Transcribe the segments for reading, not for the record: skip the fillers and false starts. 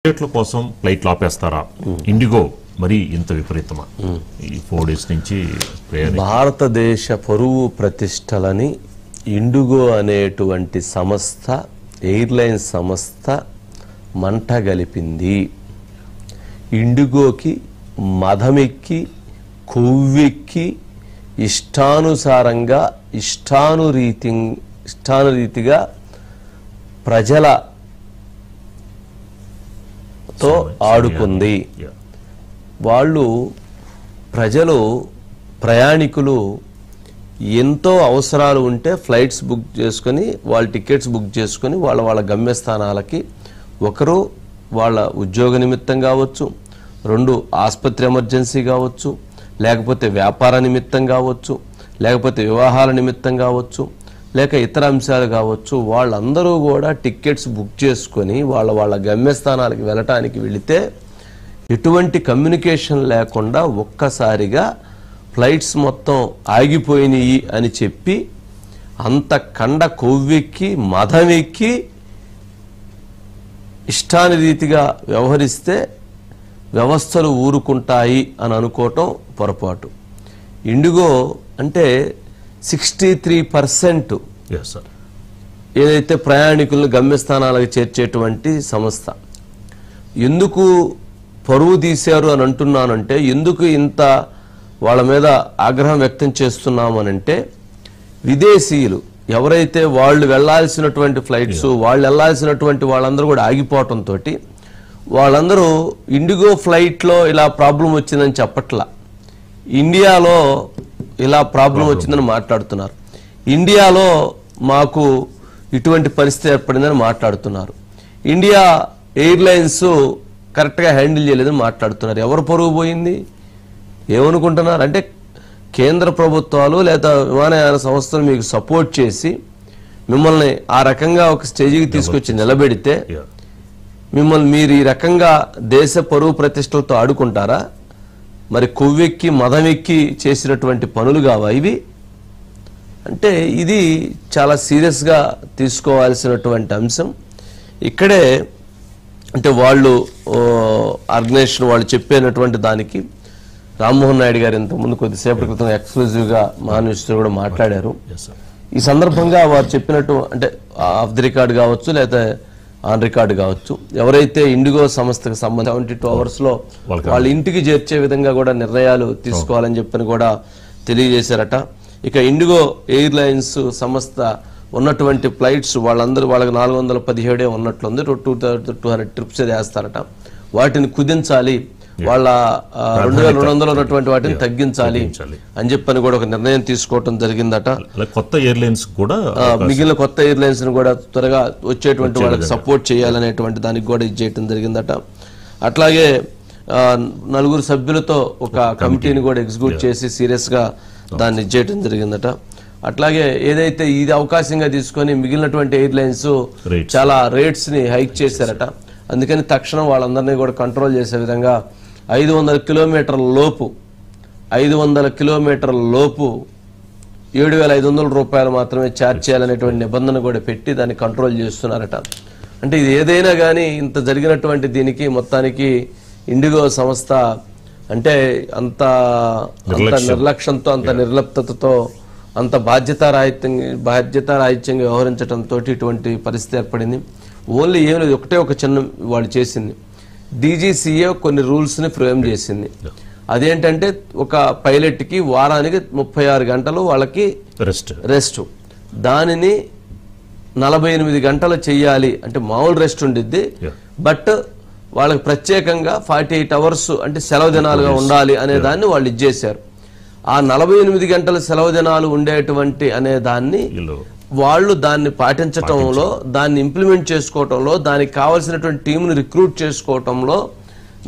టికెట్ల కోసం ఫ్లైట్లు ఆపేస్తారా? ఇండిగో మరి ఇంత విపరీతమా ఈ 4 days నుంచి? భారతదేశ పరువు ప్రతిష్టలని ఇండిగో అనేటువంటి సంస్థ, ఎయిర్లైన్స్ సంస్థ మంట గలిపింది. ఇండిగోకి మదమెక్కి కొవ్వెక్కి ఇష్టానుసారంగా ఇష్టానురీతిగా ప్రజలతో ఆడుకుంది. వాళ్ళు ప్రజలు ప్రయాణికులు ఎంతో అవసరాలు ఉంటే ఫ్లైట్స్ బుక్ చేసుకొని వాళ్ళ టికెట్స్ బుక్ చేసుకొని వాళ్ళ గమ్యస్థానాలకి, ఒకరు వాళ్ళ ఉద్యోగ నిమిత్తం కావచ్చు, 2 ఆసుపత్రి ఎమర్జెన్సీ కావచ్చు, లేకపోతే వ్యాపార నిమిత్తం కావచ్చు, లేకపోతే వివాహాల నిమిత్తం కావచ్చు, లేక ఇతర అంశాలు కావచ్చు, వాళ్ళందరూ కూడా టికెట్స్ బుక్ చేసుకొని వాళ్ళ గమ్యస్థానాలకు వెళ్ళటానికి వెళితే ఎటువంటి కమ్యూనికేషన్ లేకుండా ఒక్కసారిగా ఫ్లైట్స్ మొత్తం ఆగిపోయినాయి అని చెప్పి అంత కండ కొవ్వెక్కి మదమెక్కి ఇష్టానురీతిగా వ్యవహరిస్తే వ్యవస్థలు ఊరుకుంటాయి అని అనుకోవటం పొరపాటు. ఇండిగో అంటే 63% ఏదైతే ప్రయాణికులను గమ్యస్థానాలకు చేర్చేటువంటి సంస్థ. ఎందుకు పరువు తీశారు అని అంటున్నానంటే, ఎందుకు ఇంత వాళ్ళ మీద ఆగ్రహం వ్యక్తం చేస్తున్నామనంటే, విదేశీయులు ఎవరైతే వాళ్ళు వెళ్లాల్సినటువంటి ఫ్లైట్స్, వాళ్ళు వెళ్లాల్సినటువంటి వాళ్ళందరూ కూడా ఆగిపోవటంతో వాళ్ళందరూ ఇండిగో ఫ్లైట్లో ఇలా ప్రాబ్లం వచ్చిందని చెప్పట్లా, ఇండియాలో ఇలా ప్రాబ్లం వచ్చిందని మాట్లాడుతున్నారు. ఇండియాలో మాకు ఇటువంటి పరిస్థితి ఏర్పడిందని మాట్లాడుతున్నారు. ఇండియా ఎయిర్లైన్స్ కరెక్ట్గా హ్యాండిల్ చేయలేదని మాట్లాడుతున్నారు. ఎవరు పరువు పోయింది? ఏమనుకుంటున్నారు అంటే, కేంద్ర ప్రభుత్వాలు లేదా విమానయాన సంస్థలు మీకు సపోర్ట్ చేసి మిమ్మల్ని ఆ రకంగా ఒక స్టేజికి తీసుకొచ్చి నిలబెడితే మీరు ఈ రకంగా దేశ పరువు ప్రతిష్టలతో ఆడుకుంటారా? మరి కొవ్వెక్కి మదమెక్కి చేసినటువంటి పనులు కావా ఇవి? అంటే ఇది చాలా సీరియస్గా తీసుకోవాల్సినటువంటి అంశం. ఇక్కడే అంటే వాళ్ళు ఆర్గనైజేషన్ వాళ్ళు చెప్పేటువంటి దానికి రామ్మోహన్ నాయుడు గారు ఇంతకుముందు కొద్దిసేపటి క్రితం ఎక్స్క్లూజివ్గా మహానిష్ఠులు కూడా మాట్లాడారు. ఈ సందర్భంగా వారు చెప్పినట్టు అంటే ఆఫ్ ది రికార్డ్ కావచ్చు లేదా ఆన్ రికార్డు కావచ్చు, ఎవరైతే ఇండిగో సంస్థకు సంబంధించి 72 అవర్స్లో వాళ్ళ ఇంటికి చేర్చే విధంగా కూడా నిర్ణయాలు తీసుకోవాలని చెప్పని కూడా తెలియజేశారట. ఇక ఇండిగో ఎయిర్లైన్స్ సంస్థ ఉన్నటువంటి ఫ్లైట్స్ వాళ్ళకి 417 ఉన్నట్లుంది. 200 ట్రిప్స్ వేస్తారట. వాటిని కుదించాలి, వాళ్ళ 2200 ఉన్నటువంటి వాటిని తగ్గించాలి అని చెప్పని కూడా ఒక నిర్ణయం తీసుకోవటం జరిగిందట. కొత్త ఎయిర్లైన్స్ కూడా మిగిలిన కొత్త ఎయిర్లైన్స్ కూడా త్వరగా వచ్చేటువంటి వాళ్ళకి సపోర్ట్ చేయాలనేటువంటి దానికి కూడా ఇది చేయటం జరిగిందట. అట్లాగే 4 సభ్యులతో ఒక కమిటీని కూడా ఎగ్జిక్యూట్ చేసి సీరియస్గా దాన్ని చేయటం జరిగిందట. అట్లాగే ఏదైతే ఇది అవకాశంగా తీసుకొని మిగిలినటువంటి ఎయిర్లైన్స్ చాలా రేట్స్ ని హైక్ చేశారట. అందుకని తక్షణం వాళ్ళందరినీ కూడా కంట్రోల్ చేసే విధంగా 500 కిలోమీటర్ల లోపు 7,500 రూపాయలు మాత్రమే ఛార్జ్ చేయాలనేటువంటి నిబంధన కూడా పెట్టి దాన్ని కంట్రోల్ చేస్తున్నారట. అంటే ఇది ఏదైనా కానీ ఇంత జరిగినటువంటి దీనికి మొత్తానికి ఇండిగో సంస్థ అంటే అంత నిర్లక్ష్యంతో, అంత నిర్లిప్తతతో, అంత బాధ్యతారాహిత్యంగా వ్యవహరించడంతో ఇటువంటి పరిస్థితి ఏర్పడింది. ఓన్లీ ఏం లేదు, ఒక చిన్న వాళ్ళు చేసింది, DGCA కొన్ని రూల్స్ని ఫ్రేమ్ చేసింది. అదేంటంటే ఒక పైలట్కి వారానికి 36 గంటలు వాళ్ళకి రెస్ట్, దానిని 48 గంటలు చెయ్యాలి. అంటే మామూలు రెస్ట్ ఉండిద్ది, బట్ వాళ్ళకి ప్రత్యేకంగా 48 అవర్స్ అంటే సెలవు దినాలుగా ఉండాలి అనే దాన్ని వాళ్ళు ఇచ్చేశారు. ఆ 48 గంటల సెలవు దినాలు ఉండేటువంటి అనే దాన్ని వాళ్ళు దాన్ని పాటించటంలో, దాన్ని ఇంప్లిమెంట్ చేసుకోవటంలో, దానికి కావాల్సినటువంటి టీంను రిక్రూట్ చేసుకోవటంలో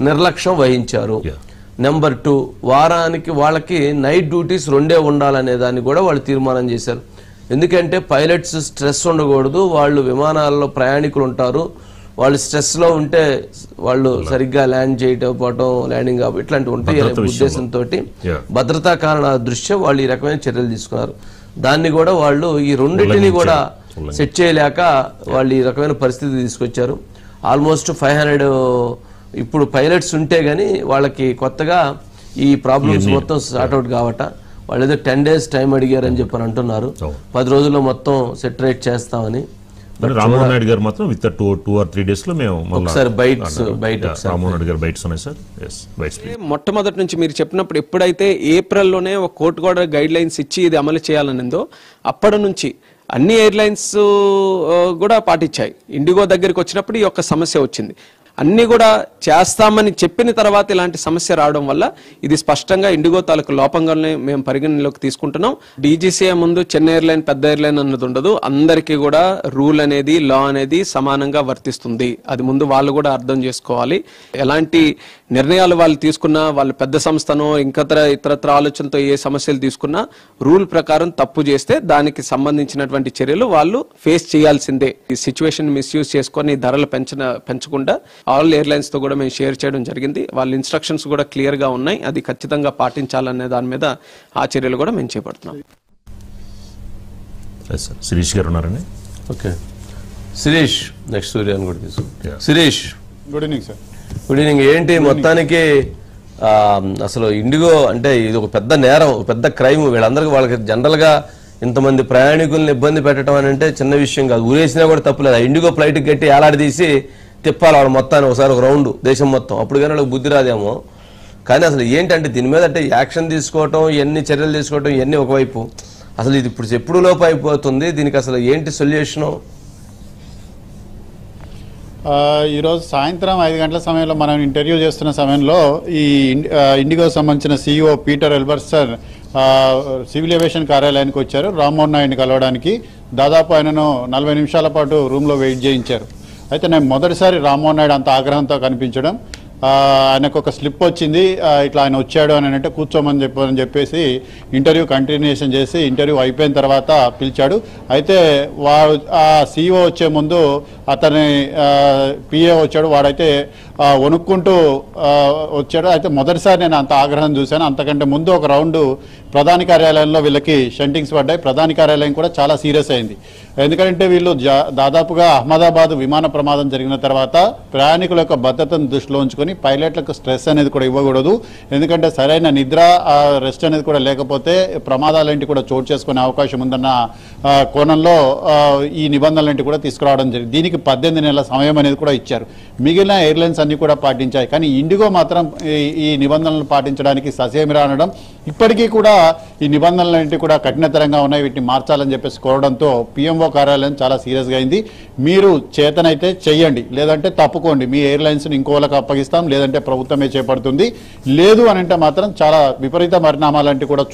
నిర్లక్ష్యం వహించారు. నెంబర్ 2, వారానికి వాళ్ళకి నైట్ డ్యూటీస్ 2 ఉండాలనే దాన్ని కూడా వాళ్ళు తీర్మానం చేశారు. ఎందుకంటే పైలట్స్ స్ట్రెస్ ఉండకూడదు, వాళ్ళు విమానాల్లో ప్రయాణికులు ఉంటారు, వాళ్ళు స్ట్రెస్లో ఉంటే వాళ్ళు సరిగ్గా ల్యాండ్ చేయకపోవటం, ల్యాండింగ్ ఇట్లాంటివి ఉంటాయి అనే ఉద్దేశంతో భద్రతా కారణాల దృష్ట్యా వాళ్ళు ఈ రకమైన చర్యలు తీసుకున్నారు. దాన్ని కూడా వాళ్ళు ఈ రెండింటిని కూడా సెట్ చేయలేక వాళ్ళు ఈ రకమైన పరిస్థితి తీసుకొచ్చారు. ఆల్మోస్ట్ 500 ఇప్పుడు పైలట్స్ ఉంటే గానీ వాళ్ళకి కొత్తగా ఈ ప్రాబ్లమ్స్ మొత్తం సార్ట్అవుట్ కావట. వాళ్ళు ఏదో 10 days టైం అడిగారని చెప్పని అంటున్నారు. 10 రోజుల్లో మొత్తం సెటరేట్ చేస్తామని. రామ్మోహన్ నాయుడు గారు మాత్రం విత్ 2 or 3 days లో మేము ఒకసారి బయట రామ్మోహన్ నాయుడు గారు బైట్స్ ఉన్నాయి సార్. బైట్స్ మొట్టమొదటి నుంచి మీరు చెప్పినప్పుడు ఎప్పుడైతే ఏప్రిల్లోనే ఒక కోర్టు కూడా గైడ్ లైన్స్ ఇచ్చి ఇది అమలు చేయాలనిందో అప్పటి నుంచి అన్ని ఎయిర్లైన్స్ కూడా పాటించాయి. ఇండిగో దగ్గరికి వచ్చినప్పుడు ఈ యొక్క సమస్య వచ్చింది. అన్ని కూడా చేస్తామని చెప్పిన తర్వాత ఇలాంటి సమస్య రావడం వల్ల ఇది స్పష్టంగా ఇండిగో తాలూకు లోపంగానే మేము పరిగణలోకి తీసుకుంటున్నాం. డీజీసీఏ ముందు చిన్న ఎయిర్లైన్ పెద్ద ఎయిర్లైన్ అన్నది ఉండదు. అందరికీ కూడా రూల్ అనేది లా అనేది సమానంగా వర్తిస్తుంది. అది ముందు వాళ్ళు కూడా అర్థం చేసుకోవాలి. ఎలాంటి నిర్ణయాలు వాళ్ళు తీసుకున్నా, వాళ్ళు పెద్ద సంస్థనో ఇతరత్ర ఆలోచనతో ఏ సమస్యలు తీసుకున్నా రూల్ ప్రకారం తప్పు చేస్తే దానికి సంబంధించినటువంటి చర్యలు వాళ్ళు ఫేస్ చేయాల్సిందే. ఈ సిచ్యువేషన్ మిస్యూజ్ చేసుకొని ధరలు పెంచకుండా ఆల్ ఎయిర్లైన్స్ తో కూడా మేము షేర్ చేయడం జరిగింది. వాళ్ళ ఇన్స్ట్రక్షన్స్ కూడా క్లియర్ గా ఉన్నాయి. అది ఖచ్చితంగా పాటించాలనే దాని మీద ఆ చర్యలు కూడా మేము చేపడుతున్నాం. శిరీష్ గారు ఉన్నారండి. ఓకే శిరీష్, నెక్స్ట్ సూర్యాన్ని కూడా తీసు. Shirish, good evening sir. Good evening. ఏంటి మొత్తానికి అసలు ఇండిగో అంటే ఇది ఒక పెద్ద నేరం, పెద్ద క్రైమ్. వాళ్ళకి జనరల్ గా ఇంతమంది ప్రయాణికులను ఇబ్బంది పెట్టడం అని అంటే చిన్న విషయం కాదు. ఊరేసినా కూడా తప్పులేదు. ఇండిగో ఫ్లైట్ కట్టి ఏలాడదీసి తిప్పాలి వాళ్ళు మొత్తాన్ని ఒకసారి ఒక రౌండ్ దేశం మొత్తం. అప్పుడు కానీ వాళ్ళకి బుద్ధి రాదేమో. కానీ అసలు ఏంటంటే దీని మీద అంటే యాక్షన్ తీసుకోవటం, ఎన్ని చర్యలు తీసుకోవటం, ఇవన్నీ ఒకవైపు. అసలు ఇది ఇప్పుడు ఎప్పుడు లోపు అయిపోతుంది, దీనికి అసలు ఏంటి సొల్యూషను? ఈరోజు సాయంత్రం 5 గంటల సమయంలో మనం ఇంటర్వ్యూ చేస్తున్న సమయంలో ఈ ఇండిగో సంబంధించిన CEO పీటర్ ఎల్బర్సన్ సివిల్ ఏవియేషన్ కార్యాలయానికి వచ్చారు రామ్మోహన్ నాయుడిని కలవడానికి. దాదాపు ఆయనను 40 నిమిషాల పాటు రూమ్లో వెయిట్ చేయించారు. అయితే నేను మొదటిసారి రామ్మోహన్ నాయుడు అంత ఆగ్రహంతో కనిపించడం, ఆయనకు ఒక స్లిప్ వచ్చింది, ఇట్లా ఆయన వచ్చాడు అని అంటే కూర్చోమని చెప్పేసి ఇంటర్వ్యూ కంటిన్యూషన్ చేసి ఇంటర్వ్యూ అయిపోయిన తర్వాత పిలిచాడు. అయితే ఆ CEO వచ్చే ముందు అతని PA వచ్చాడు. వాడైతే వణుక్కుంటూ వచ్చాడు. అయితే మొదటిసారి నేను అంత ఆగ్రహం చూశాను. అంతకంటే ముందు ఒక రౌండ్ ప్రధాని కార్యాలయంలో వీళ్ళకి షంటింగ్స్ పడ్డాయి. ప్రధాని కార్యాలయం కూడా చాలా సీరియస్ అయింది. ఎందుకంటే వీళ్ళు దాదాపుగా అహ్మదాబాద్ విమాన ప్రమాదం జరిగిన తర్వాత ప్రయాణికుల యొక్క భద్రతను దృష్టిలో ఉంచుకొని పైలట్లకు స్ట్రెస్ అనేది కూడా ఇవ్వకూడదు. ఎందుకంటే సరైన నిద్ర రెస్ట్ అనేది కూడా లేకపోతే ప్రమాదాలేంటి కూడా చోటు చేసుకునే అవకాశం ఉందన్న కోణంలో ఈ నిబంధనలేంటి కూడా తీసుకురావడం జరిగింది. దీనికి 18 నెలల సమయం అనేది కూడా ఇచ్చారు. మిగిలిన ఎయిర్లైన్స్ అన్ని కూడా పాటించాయి. కానీ ఇండిగో మాత్రం ఈ నిబంధనలు పాటించడానికి ససేమిరా అనడం, ఇప్పటికీ కూడా ఈ నిబంధనలన్నింటి కూడా కఠినతరంగా ఉన్నాయి, వీటిని మార్చాలని చెప్పేసి కోరడంతో PMO కార్యాలయం చాలా సీరియస్గా అయింది. మీరు చేతనైతే చెయ్యండి, లేదంటే తప్పుకోండి, మీ ఎయిర్లైన్స్ని ఇంకోళ్ళకి అప్పగిస్తాం, లేదంటే ప్రభుత్వమే చేపడుతుంది, లేదు అని అంటే మాత్రం చాలా విపరీత పరిణామాలంటే కూడా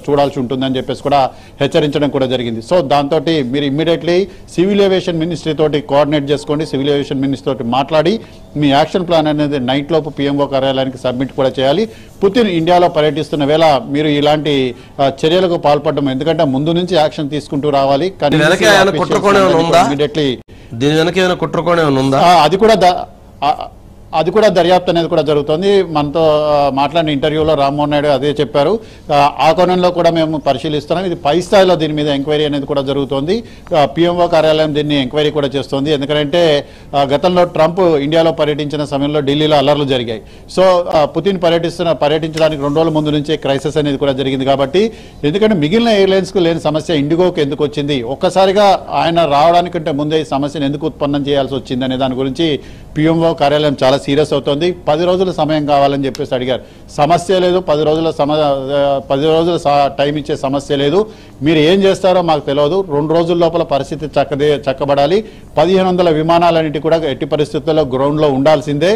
చూడాల్సి ఉంటుందని చెప్పేసి కూడా హెచ్చరించడం కూడా జరిగింది. సో దాంతో మీరు ఇమ్మీడియట్లీ సివిల్ ఏవియేషన్ మినిస్ట్రీ తోటి కోఆర్డినేట్ చేసుకోండి. సివిల్ ఏవియేషన్ మినిస్ట్రీ తోటి మాట్లాడి మీ యాక్షన్ ప్లాన్ అనేది నైట్ లోపు PMO కార్యాలయానికి సబ్మిట్ కూడా చేయాలి. పుతిన్ ఇండియాలో పర్యటిస్తున్న వేళ మీరు ఇలాంటి చర్యలకు పాల్పడడం, ఎందుకంటే ముందు నుంచి యాక్షన్ తీసుకుంటూ రావాలి. కానీ అది కూడా దర్యాప్తు అనేది కూడా జరుగుతుంది. మనతో మాట్లాడిన ఇంటర్వ్యూలో రామ్మోహన్ నాయుడు అదే చెప్పారు. ఆ కోణంలో కూడా మేము పరిశీలిస్తున్నాం. ఇది పై స్థాయిలో దీని మీద ఎంక్వైరీ అనేది కూడా జరుగుతోంది. PMO కార్యాలయం దీన్ని ఎంక్వైరీ కూడా చేస్తోంది. ఎందుకంటే గతంలో ట్రంప్ ఇండియాలో పర్యటించిన సమయంలో ఢిల్లీలో అల్లర్లు జరిగాయి. సో పుతిన్ పర్యటించడానికి 2 రోజుల ముందు నుంచే క్రైసిస్ అనేది కూడా జరిగింది. కాబట్టి ఎందుకంటే మిగిలిన ఎయిర్లైన్స్కు లేని సమస్య ఇండిగోకి ఎందుకు వచ్చింది, ఒక్కసారిగా ఆయన రావడానికంటే ముందే ఈ సమస్యను ఎందుకు ఉత్పన్నం చేయాల్సి వచ్చింది అనే దాని గురించి PMO కార్యాలయం చాలా సీరియస్ అవుతోంది. 10 రోజుల సమయం కావాలని చెప్పేసి అడిగారు. సమస్య లేదు, 10 రోజుల టైం ఇచ్చే సమస్య లేదు. మీరు ఏం చేస్తారో మాకు తెలియదు. 2 రోజుల లోపల పరిస్థితి చక్కబడాలి. 1500 విమానాలన్నింటి కూడా ఎట్టి పరిస్థితుల్లో గ్రౌండ్లో ఉండాల్సిందే.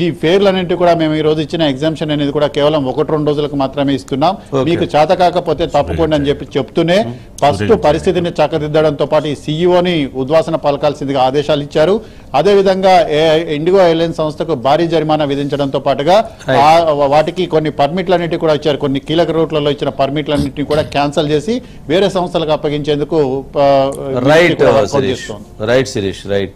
ఈ ఫేర్లన్నింటి కూడా మేము ఈ రోజు ఇచ్చిన ఎగ్జామ్షన్ అనేది కూడా కేవలం 1-2 రోజులకు మాత్రమే ఇస్తున్నాం. మీకు చేత కాకపోతే తప్పుకోండి అని చెప్తూనే ఫస్ట్ పరిస్థితిని చక్కదిద్దడంతో పాటు ఈ CEOని ఉద్వాసన పలకాల్సిందిగా ఆదేశాలు ఇచ్చారు. అదేవిధంగా ఇండిగో ఎయిర్లైన్స్ సంస్థకు భారీ జరిమానా విధించడంతో పాటుగా వాటికి కొన్ని పర్మిట్లన్నింటి కూడా ఇచ్చారు. కొన్ని కీలక రూట్లలో ఇచ్చిన పర్మిట్లన్నింటినీ కూడా క్యాన్సిల్ చేసి వేరే సంస్థలకు అప్పగించేందుకు రైట్ శిరీష్, రైట్.